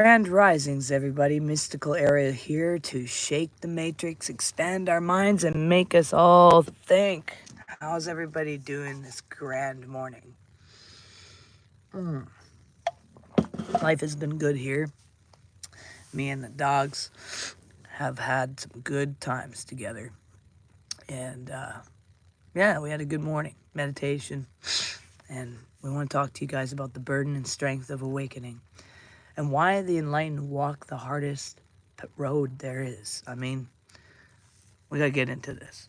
Grand risings, everybody. Mystical area here to shake the matrix, expand our minds, and make us all think. How's everybody doing this grand morning? Life has been good here. Me and the dogs have had some good times together. And yeah, we had a good morning meditation. And we want to talk to you guys about the burden and strength of awakening and why the enlightened walk the hardest road there is. I mean, we got to get into this.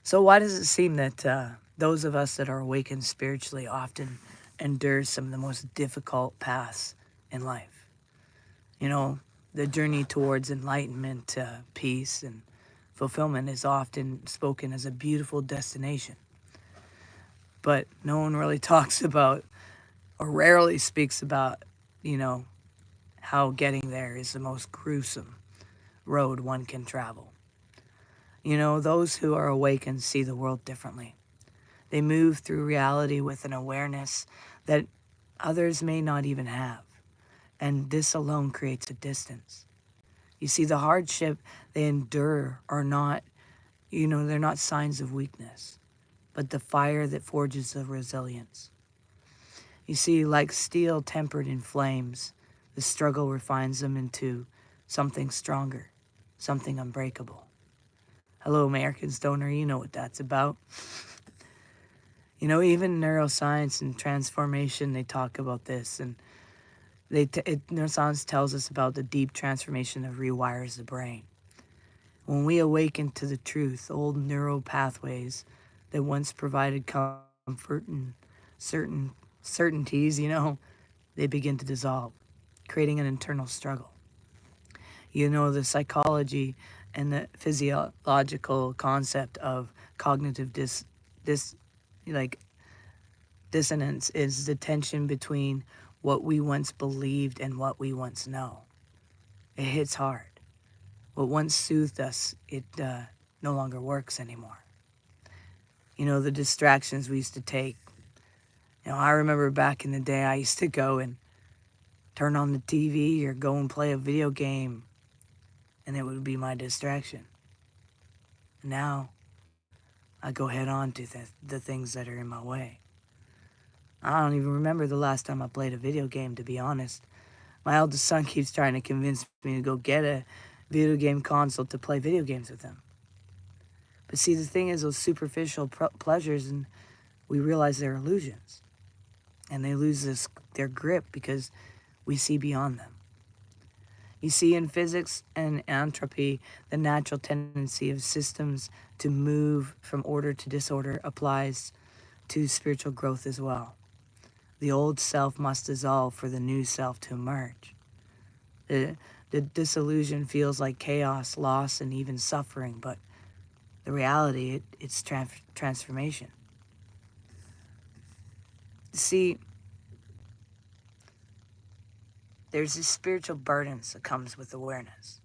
So, why does it seem that those of us that are awakened spiritually often endure some of the most difficult paths in life? You know, the journey towards enlightenment, peace, and fulfillment is often spoken as a beautiful destination. But no one really talks about, or rarely speaks about, you know, how getting there is the most gruesome road one can travel. You know, those who are awakened see the world differently. They move through reality with an awareness that others may not even have. And this alone creates a distance. You see, the hardship they endure are not, they're not signs of weakness, but the fire that forges the resilience. You see, like steel tempered in flames, the struggle refines them into something stronger, something unbreakable. Hello, American Stoner, you know what that's about. You know, even neuroscience and transformation, they talk about this. And neuroscience tells us about the deep transformation that rewires the brain. When we awaken to the truth, old neural pathways that once provided comfort and certainties, they begin to dissolve, creating an internal struggle. You know, the psychology and the physiological concept of cognitive like dissonance is the tension between what we once believed and what we once know. It hits hard. What once soothed us, it no longer works anymore. You know, the distractions we used to take. You know, I remember back in the day, I used to go and turn on the TV or go and play a video game, and it would be my distraction. Now, I go head on to the things that are in my way. I don't even remember the last time I played a video game, to be honest. My eldest son keeps trying to convince me to go get a video game console to play video games with him. But see, the thing is, those superficial pleasures, and we realize they're illusions. And they lose their grip because we see beyond them. You see, in physics and entropy, the natural tendency of systems to move from order to disorder applies to spiritual growth as well. The old self must dissolve for the new self to emerge. The disillusion feels like chaos, loss, and even suffering, but the reality, it's transformation. See, there's this spiritual burdens that comes with awareness.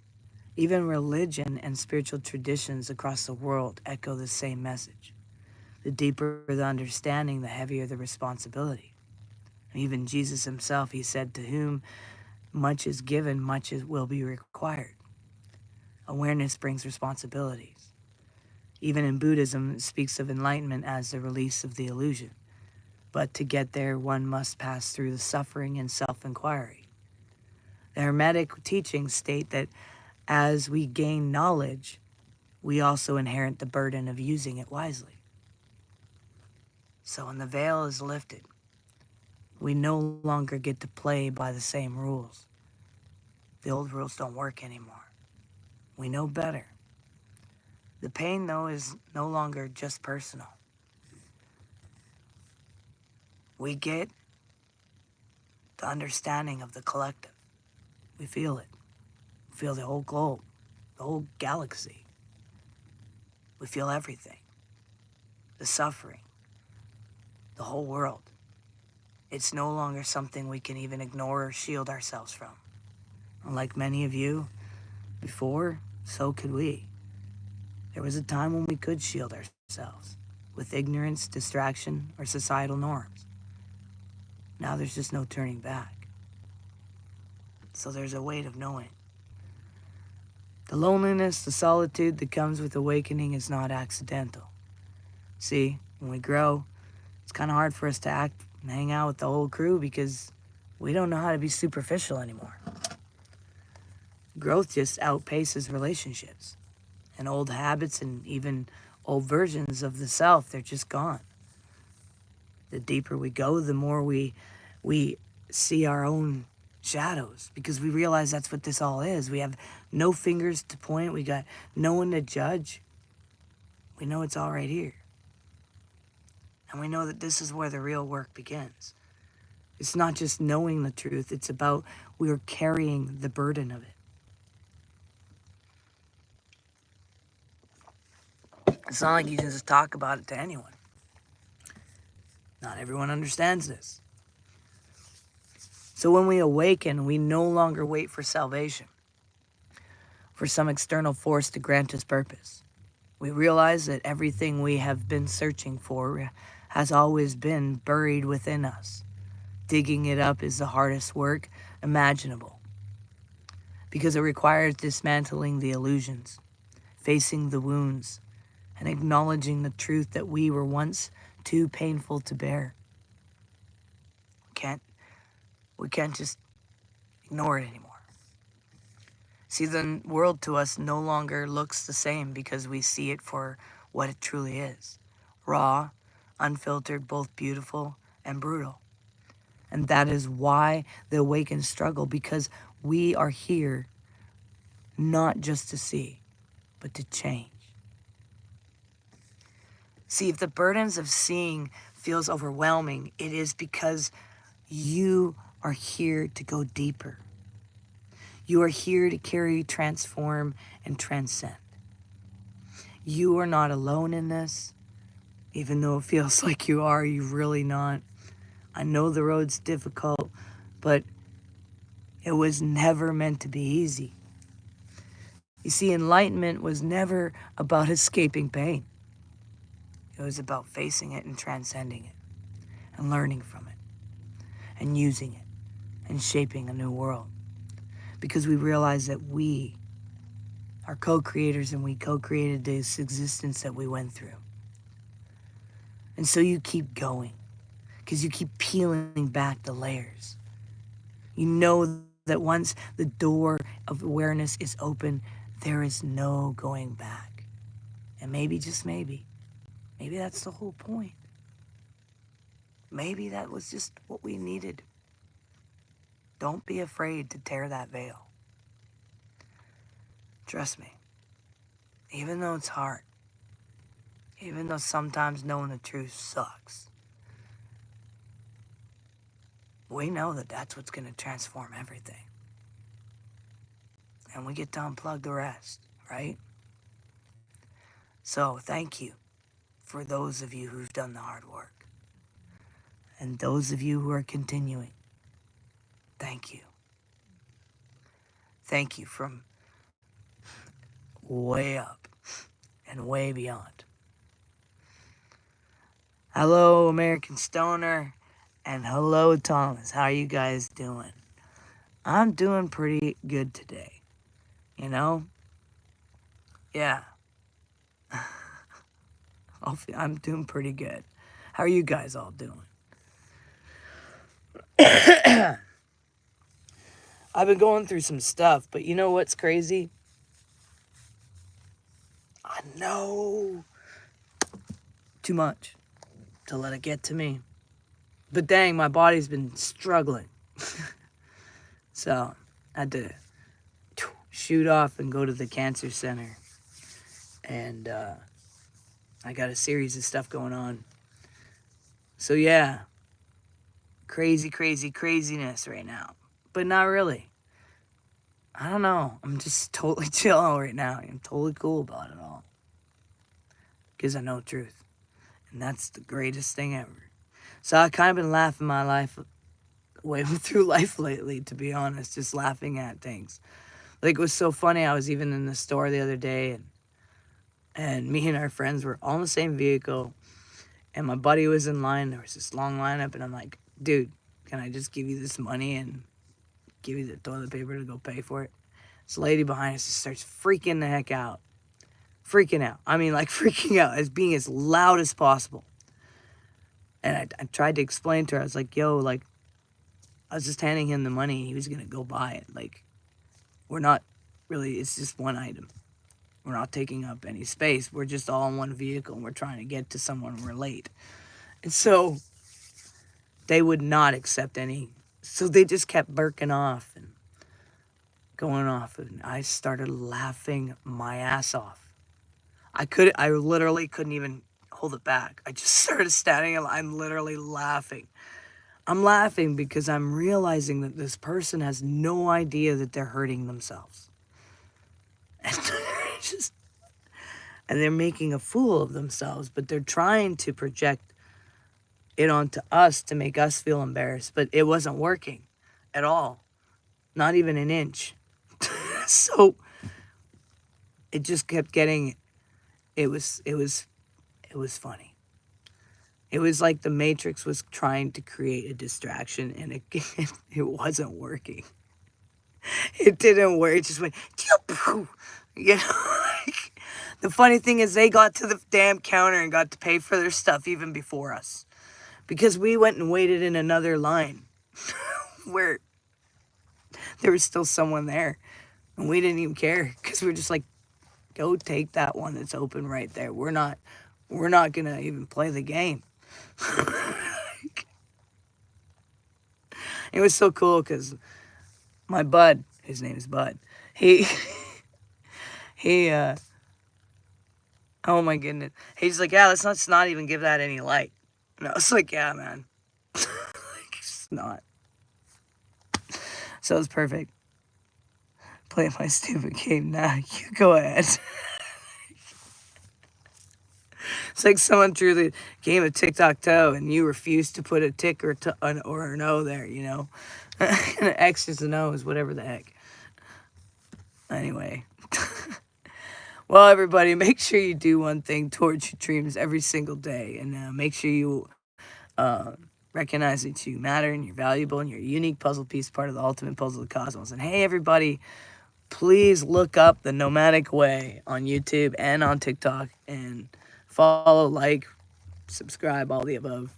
Even religion and spiritual traditions across the world echo the same message. The deeper the understanding, the heavier the responsibility. Even Jesus himself, he said, to whom much is given, much will be required. Awareness brings responsibilities. Even in Buddhism, it speaks of enlightenment as the release of the illusion. But to get there, one must pass through the suffering and self-inquiry. The Hermetic teachings state that as we gain knowledge, we also inherit the burden of using it wisely. So when the veil is lifted, we no longer get to play by the same rules. The old rules don't work anymore. We know better. The pain, though, is no longer just personal. We get the understanding of the collective. We feel it. We feel the whole globe, the whole galaxy. We feel everything. The suffering, the whole world. It's no longer something we can even ignore or shield ourselves from. Like many of you before, so could we. There was a time when we could shield ourselves with ignorance, distraction, or societal norms. Now there's just no turning back. So there's a weight of knowing. The loneliness, the solitude that comes with awakening is not accidental. See, when we grow, it's kind of hard for us to act and hang out with the whole crew because we don't know how to be superficial anymore. Growth just outpaces relationships. And old habits and even old versions of the self, they're just gone. The deeper we go, the more we see our own shadows, because we realize that's what this all is. We have no fingers to point. We got no one to judge. We know it's all right here. And we know that this is where the real work begins. It's not just knowing the truth. It's about we're carrying the burden of it. It's not like you can just talk about it to anyone. Not everyone understands this. So when we awaken, we no longer wait for salvation, for some external force to grant us purpose. We realize that everything we have been searching for has always been buried within us. Digging it up is the hardest work imaginable, because it requires dismantling the illusions, facing the wounds, and acknowledging the truth that we were once too painful to bear. We can't just ignore it anymore. See, the world to us no longer looks the same because we see it for what it truly is. Raw, unfiltered, both beautiful and brutal. And that is why the awakened struggle, because we are here not just to see, but to change. See, if the burdens of seeing feels overwhelming, it is because you are here to go deeper. You are here to carry, transform, and transcend. You are not alone in this. Even though it feels like you are, you're really not. I know the road's difficult, but it was never meant to be easy. You see, enlightenment was never about escaping pain. It was about facing it and transcending it, and learning from it, and using it, and shaping a new world. Because we realize that we are co-creators, and we co-created this existence that we went through. And so you keep going, because you keep peeling back the layers. You know that once the door of awareness is open, there is no going back. And maybe, just maybe that's the whole point. Maybe that was just what we needed. Don't be afraid to tear that veil. Trust me, even though it's hard, even though sometimes knowing the truth sucks, we know that that's what's going to transform everything. And we get to unplug the rest, right? So thank you for those of you who've done the hard work. And those of you who are continuing, thank you. Thank you from way up and way beyond. Hello, American Stoner, and hello, Thomas. How are you guys doing? I'm doing pretty good today. You know? Yeah. I'm doing pretty good. How are you guys all doing? I've been going through some stuff, but you know what's crazy? I know too much to let it get to me. But dang, my body's been struggling. So I had to shoot off and go to the cancer center. And I got a series of stuff going on. So yeah, craziness right now. But not really. I don't know. I'm just totally chill right now. I'm totally cool about it all. Because I know truth. And that's the greatest thing ever. So I've kind of been laughing my life way through life lately, to be honest. Just laughing at things. Like, it was so funny. I was even in the store the other day, and me and our friends were all in the same vehicle. And my buddy was in line. There was this long lineup. And I'm like, dude, can I just give you this money and give you the toilet paper to go pay for it. This lady behind us just starts freaking the heck out. Freaking out. I mean, like, freaking out, as being as loud as possible. And I tried to explain to her, I was like, yo, like, I was just handing him the money. He was going to go buy it. Like, we're not really, it's just one item. We're not taking up any space. We're just all in one vehicle, and we're trying to get to someone. We're late. And so they would not accept any. So they just kept burking off and going off. And I started laughing my ass off. I literally couldn't even hold it back. I just started standing and I'm literally laughing. I'm laughing because I'm realizing that this person has no idea that they're hurting themselves. And they're making a fool of themselves, but they're trying to project it onto us to make us feel embarrassed, but it wasn't working at all. Not even an inch. So it just kept getting, it was funny. It was like the Matrix was trying to create a distraction, and it wasn't working. It didn't work. It just went, you know, like, the funny thing is they got to the damn counter and got to pay for their stuff even before us. Because we went and waited in another line where there was still someone there. And we didn't even care because we were just like, go take that one that's open right there. We're not going to even play the game. It was so cool because my bud, his name is Bud, he, oh my goodness. He's like, yeah, let's not even give that any light. And I was like, yeah, man. Like, it's not. So it was perfect. Play my stupid game now. You go ahead. It's like someone threw the game of tic-tac-toe and you refused to put a tick or an O there, you know? And an X's and O's, whatever the heck. Anyway. Well, everybody, make sure you do one thing towards your dreams every single day. And make sure you recognize that you matter and you're valuable and you're a unique puzzle piece, part of the ultimate puzzle of the cosmos. And hey, everybody, please look up The Nomadic Way on YouTube and on TikTok and follow, like, subscribe, all the above.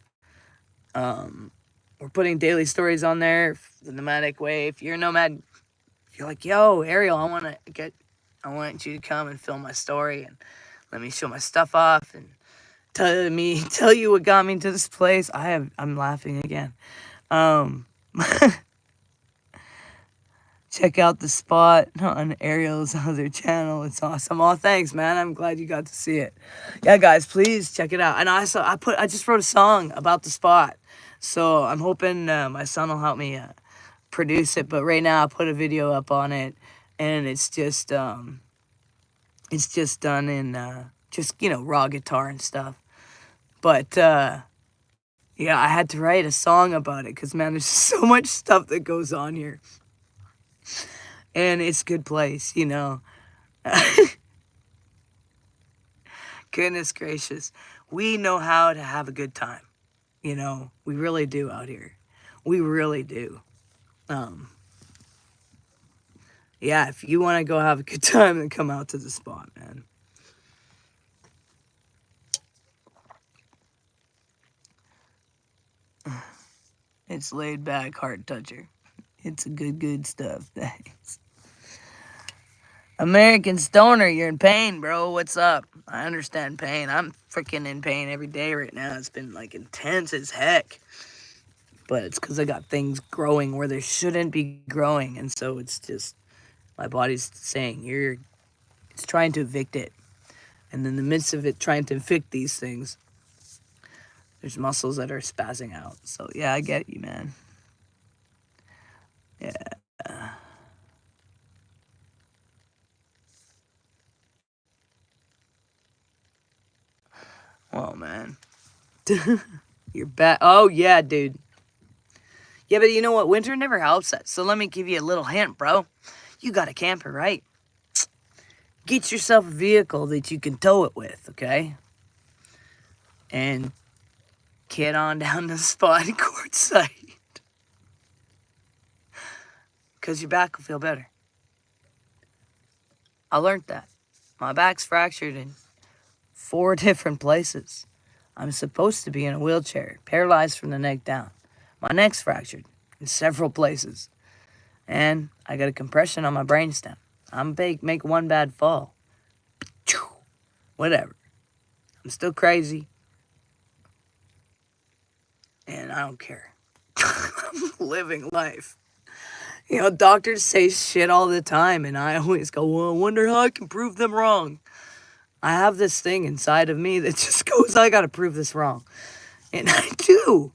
We're putting daily stories on there, The Nomadic Way. If you're a nomad, if you're like, yo, Ariel, I want you to come and film my story and let me show my stuff off and tell you what got me to this place. I'm laughing again. Check out The Spot on Ariel's other channel. It's awesome. Oh, thanks, man. I'm glad you got to see it. Yeah, guys, please check it out. And I just wrote a song about The Spot. So I'm hoping my son will help me produce it. But right now I put a video up on it, and it's just done in just, you know, raw guitar and stuff. But yeah, I had to write a song about it because, man, there's so much stuff that goes on here. And it's a good place, you know. Goodness gracious. We know how to have a good time. You know, we really do out here. We really do. Yeah, if you want to go have a good time, then come out to The Spot, man. It's laid back, heart toucher. It's a good stuff. Thanks. American Stoner, you're in pain, bro. What's up? I understand pain. I'm freaking in pain every day right now. It's been like intense as heck. But it's because I got things growing where they shouldn't be growing. And so it's just, my body's saying, it's trying to evict it. And in the midst of it trying to evict these things, there's muscles that are spazzing out. So yeah, I get you, man. Yeah. Oh, man. You're back. Oh, yeah, dude. Yeah, but you know what? Winter never helps us. So let me give you a little hint, bro. You got a camper, right? Get yourself a vehicle that you can tow it with, okay? And get on down to the Spot Quartzsite. because your back will feel better. I learned that. My back's fractured in 4 different places. I'm supposed to be in a wheelchair, paralyzed from the neck down. My neck's fractured in several places. And I got a compression on my brainstem. I'm big, make one bad fall. Whatever. I'm still crazy. And I don't care. I'm living life. You know, doctors say shit all the time, and I always go, well, I wonder how I can prove them wrong. I have this thing inside of me that just goes, I gotta prove this wrong. And I do.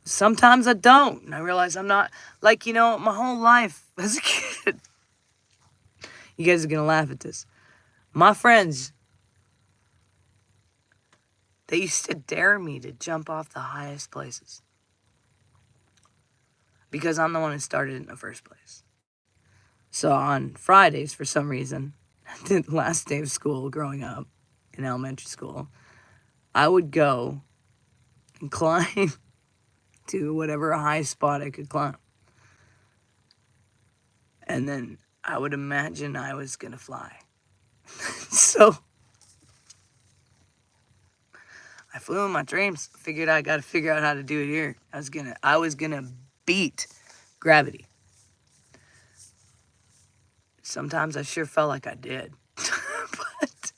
Sometimes I don't. And I realize I'm not, like, you know, my whole life as a kid. You guys are gonna laugh at this. My friends, they used to dare me to jump off the highest places. Because I'm the one who started in the first place. So on Fridays, for some reason, the last day of school growing up in elementary school, I would go and climb to whatever high spot I could climb. And then I would imagine I was gonna fly. So I flew in my dreams, figured I gotta figure out how to do it here. I was gonna beat gravity. Sometimes I sure felt like I did. But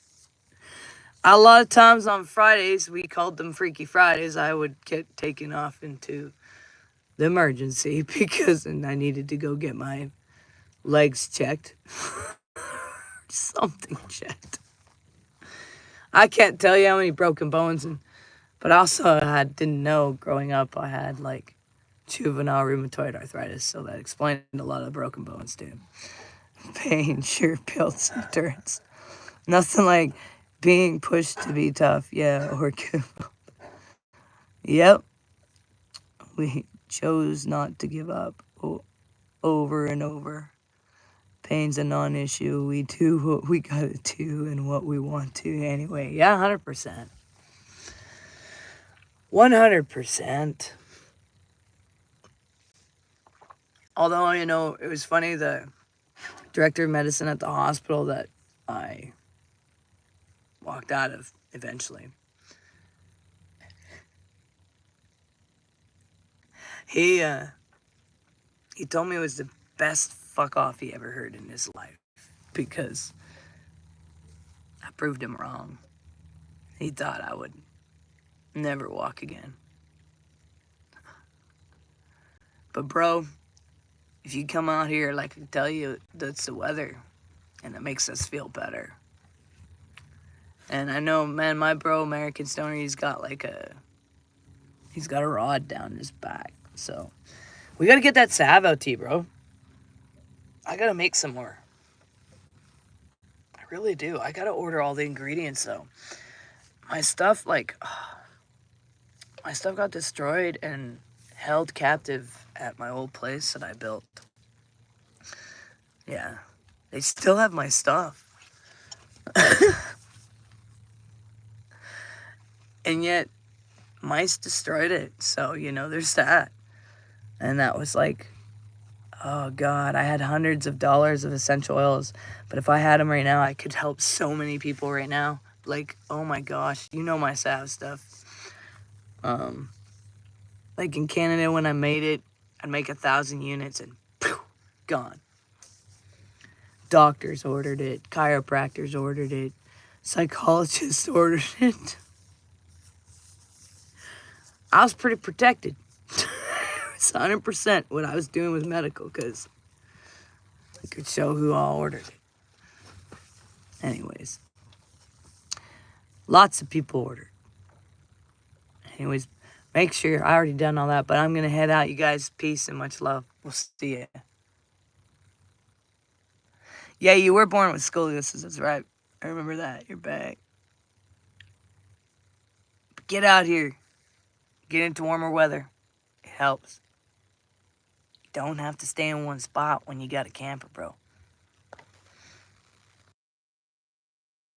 a lot of times on Fridays, we called them Freaky Fridays, I would get taken off into the emergency because and I needed to go get my legs checked. Something checked. I can't tell you how many broken bones, but also didn't know growing up I had like juvenile rheumatoid arthritis, so that explained a lot of broken bones too. Pain sure builds endurance. Nothing like being pushed to be tough, yeah, or give up. Yep, we chose not to give up over and over. Pain's a non-issue. We do what we gotta do and what we want to anyway. Yeah, 100%. 100%. Although, you know, it was funny, the director of medicine at the hospital that I walked out of eventually, he told me it was the best fuck off he ever heard in his life because I proved him wrong. He thought I would never walk again. But bro, if you come out here, like I tell you, that's the weather and it makes us feel better. And I know, man, my bro, American Stoner, he's got a rod down his back. So we gotta get that salve out to you, bro. I gotta make some more. I really do. I gotta order all the ingredients though. My stuff got destroyed and held captive at my old place that I built. Yeah, they still have my stuff. And yet, mice destroyed it. So, you know, there's that. And that was like, oh God, I had hundreds of dollars of essential oils. But if I had them right now, I could help so many people right now. Like, oh my gosh, you know my salve stuff. Like in Canada, when I made it, I'd make 1,000 units and poof, gone. Doctors ordered it. Chiropractors ordered it. Psychologists ordered it. I was pretty protected. It's 100% what I was doing was medical because I could show who all ordered it. Anyways, lots of people ordered. Anyways, make sure, I already done all that, but I'm going to head out, you guys. Peace and much love. We'll see ya. Yeah, you were born with scoliosis, that's right. I remember that. You're back. But get out here. Get into warmer weather. It helps. You don't have to stay in one spot when you got a camper, bro.